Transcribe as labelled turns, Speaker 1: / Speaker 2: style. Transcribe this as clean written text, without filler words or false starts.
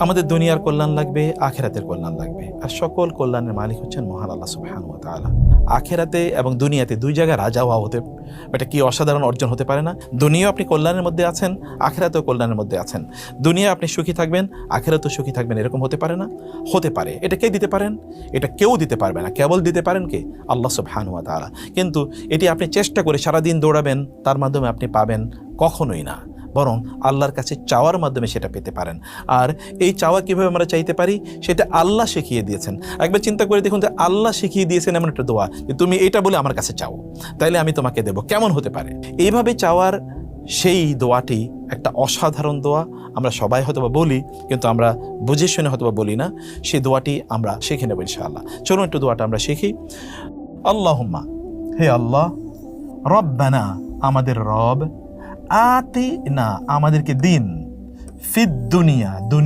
Speaker 1: আমাদের দুনিয়ার কল্যাণ লাগবে, আখিরাতের কল্যাণ লাগবে, আর সকল কল্যাণের মালিক হচ্ছেন মহান আল্লাহ সুবহানাহু ওয়া তাআলা। আখিরাতে এবং দুনিয়াতে দুই জায়গায় রাজা হওয়া হতে, এটা কি অসাধারণ অর্জন হতে পারে না? দুনিয়াও আপনি কল্যাণের মধ্যে আছেন, আখিরাতেও কল্যাণের মধ্যে আছেন। দুনিয়া আপনি সুখী থাকবেন, আখিরাতেও সুখী থাকবেন, এরকম হতে পারে না? হতে পারে। এটা কে দিতে পারেন? এটা কেউ দিতে পারবে না, কেবল দিতে পারেন কে? আল্লাহ সুবহানাহু ওয়া তাআলা। কিন্তু এটি আপনি চেষ্টা করে সারাদিন দৌড়াবেন, তার মাধ্যমে আপনি পাবেন? কখনোই না, বরং আল্লাহর কাছে চাওয়ার মাধ্যমে সেটা পেতে পারেন। আর এই চাওয়া কীভাবে আমরা চাইতে পারি, সেটা আল্লাহ শিখিয়ে দিয়েছেন। একবার চিন্তা করে দেখুন যে আল্লাহ শিখিয়ে দিয়েছেন এমন একটা দোয়া যে তুমি এটা বলে আমার কাছে চাও, তাইলে আমি তোমাকে দেব। কেমন হতে পারে? এইভাবে চাওয়ার সেই দোয়াটি একটা অসাধারণ দোয়া। আমরা সবাই হয়তোবা বলি, কিন্তু আমরা বুঝে শুনে হয়তোবা বলি না। সেই দোয়াটি আমরা শিখে নেব ইনশাআল্লাহ। চলুন একটু দোয়াটা আমরা শিখি। আল্লাহুম্মা, হে আল্লাহ, রব্বানা, আমাদের রব, আতি না, আমাদেরকে দিন, ফিদ দুনিয়া, দুনিয়া